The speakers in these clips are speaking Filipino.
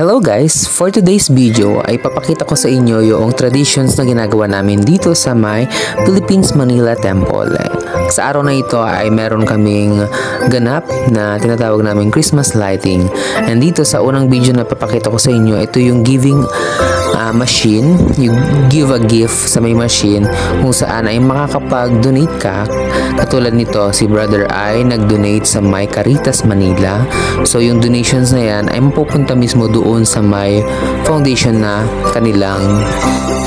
Hello guys! For today's video ay papakita ko sa inyo yung traditions na ginagawa namin dito sa may Philippines Manila Temple. Sa araw na ito ay meron kaming ganap na tinatawag namin Christmas lighting. And dito sa unang video na papakita ko sa inyo, ito yung giving machine. You give a gift sa may machine kung saan ay makakapag-donate ka. Katulad nito, si Brother ay nag-donate sa may Caritas Manila. So yung donations na yan ay mapupunta mismo doon sa may foundation na kanilang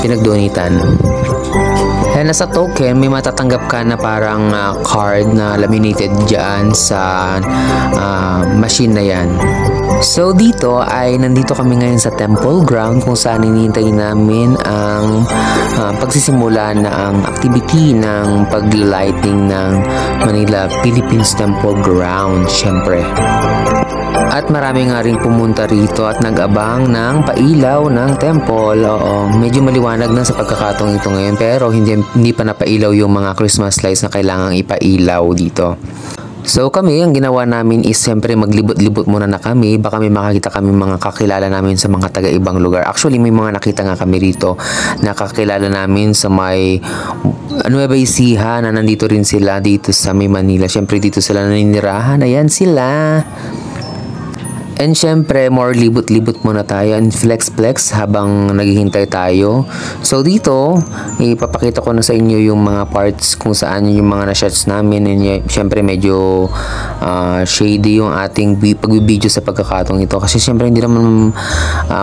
pinag-donatan. And as a token, may matatanggap ka na parang card na laminated dyan sa machine na yan. So dito ay nandito kami ngayon sa temple ground kung saan hinihintay namin ang pagsisimula na ang activity ng pag-lighting ng Manila Philippines Temple Ground, syempre. At marami nga rin pumunta rito at nag-abang ng pailaw ng temple. Oo, medyo maliwanag na sa pagkakataong ito ngayon pero hindi pa napailaw yung mga Christmas lights na kailangang ipailaw dito. So kami, ang ginawa namin is siyempre maglibot-libot muna na kami. Baka may makakita kami mga kakilala namin sa mga taga-ibang lugar. Actually, may mga nakita nga kami rito na kakilala namin sa may Nueva Ecija na nandito rin sila dito sa may Manila. Siyempre dito sila naninirahan. Ayan sila. And syempre, more libot-libot muna tayo and flex-flex habang naghihintay tayo. So dito, ipapakita ko na sa inyo yung mga parts kung saan yung mga na-shots namin. And syempre, medyo shady yung ating pagbibideo sa pagkakataong ito. Kasi syempre, hindi naman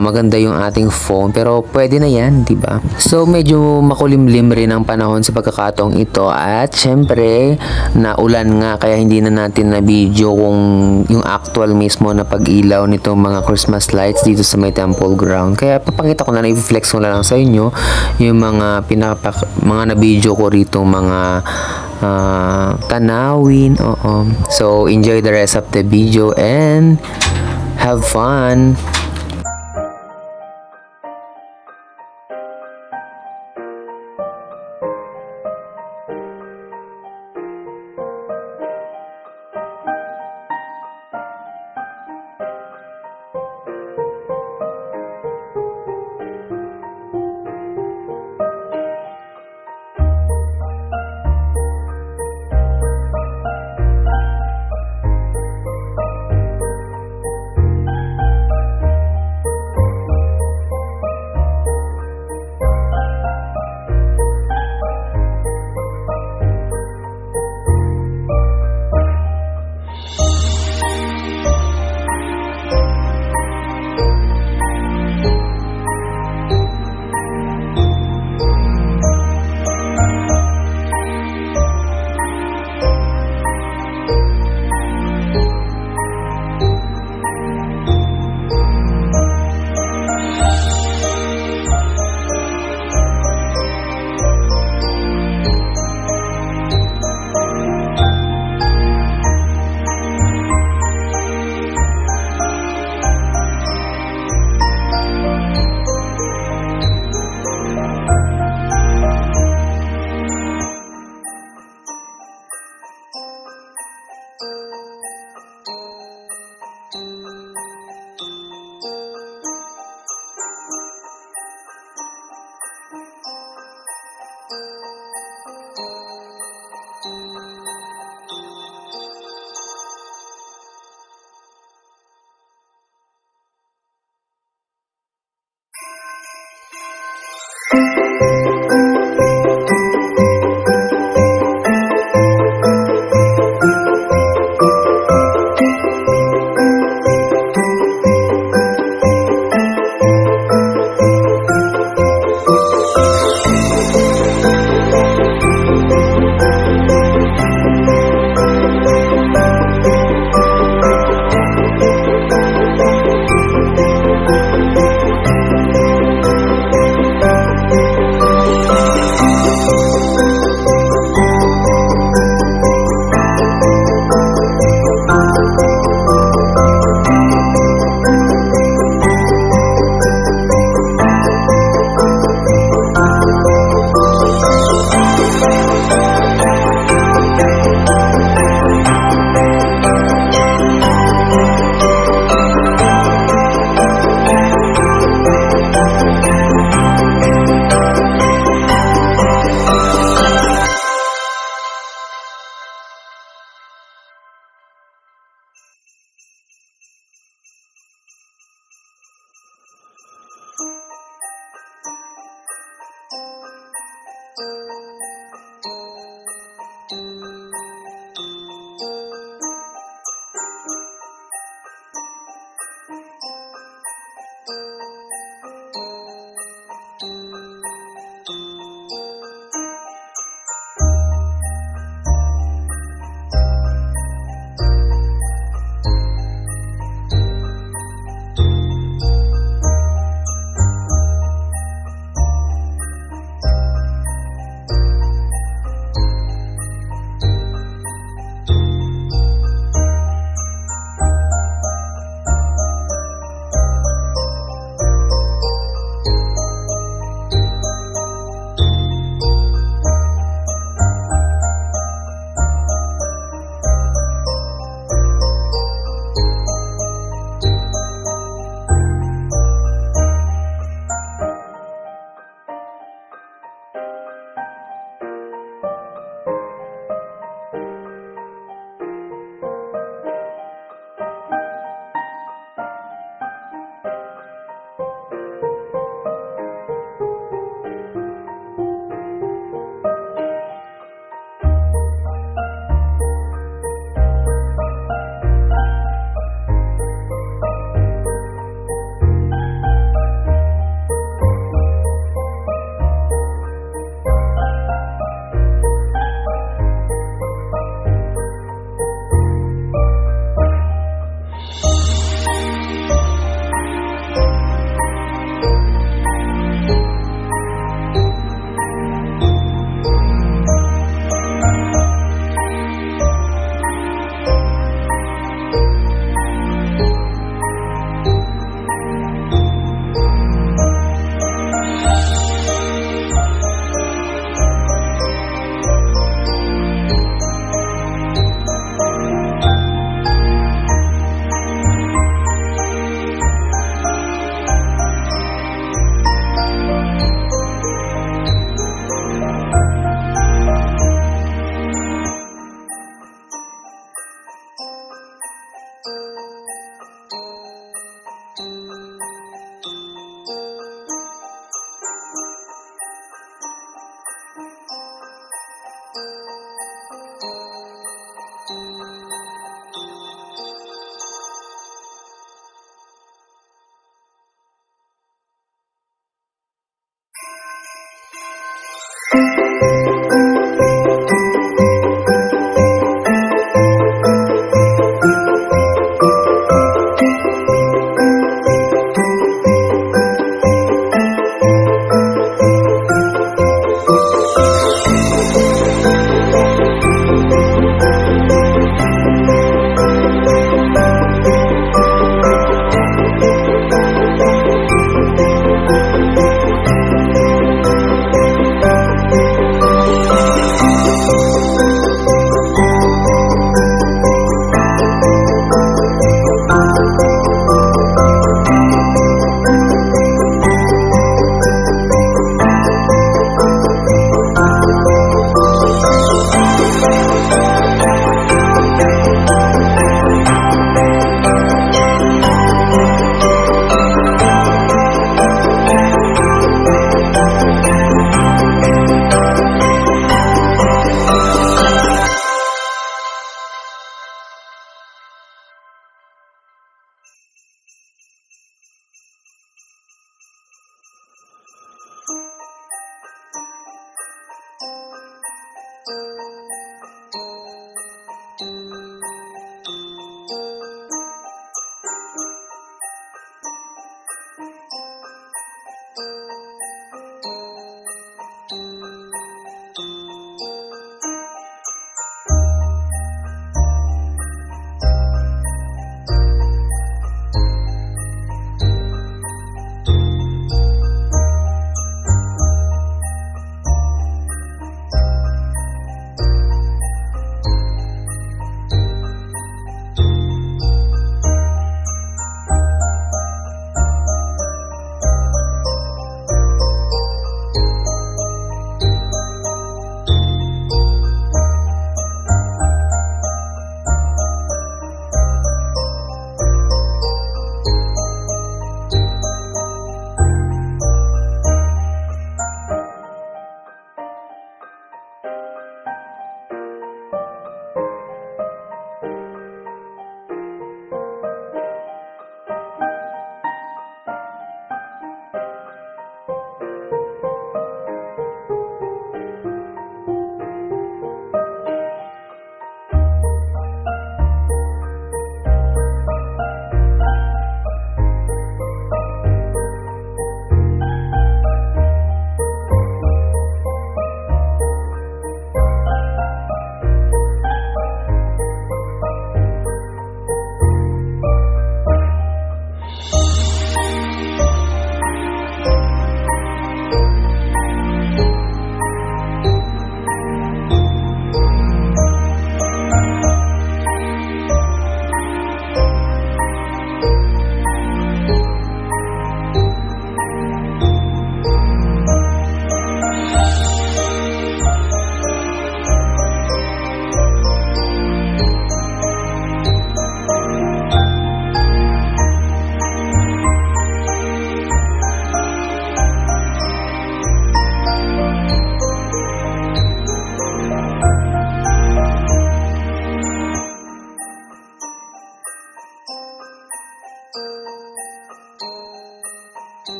maganda yung ating phone. Pero pwede na yan, diba? So medyo makulimlim rin ang panahon sa pagkakataong ito. At syempre, naulan nga. Kaya hindi na natin na video kung yung actual mismo na pag-ilaw nitong mga Christmas lights dito sa may temple ground. Kaya papakita ko na i-flex ko na lang sa inyo yung mga mga na-video ko rito, mga tanawin. Oo. So enjoy the rest of the video and have fun.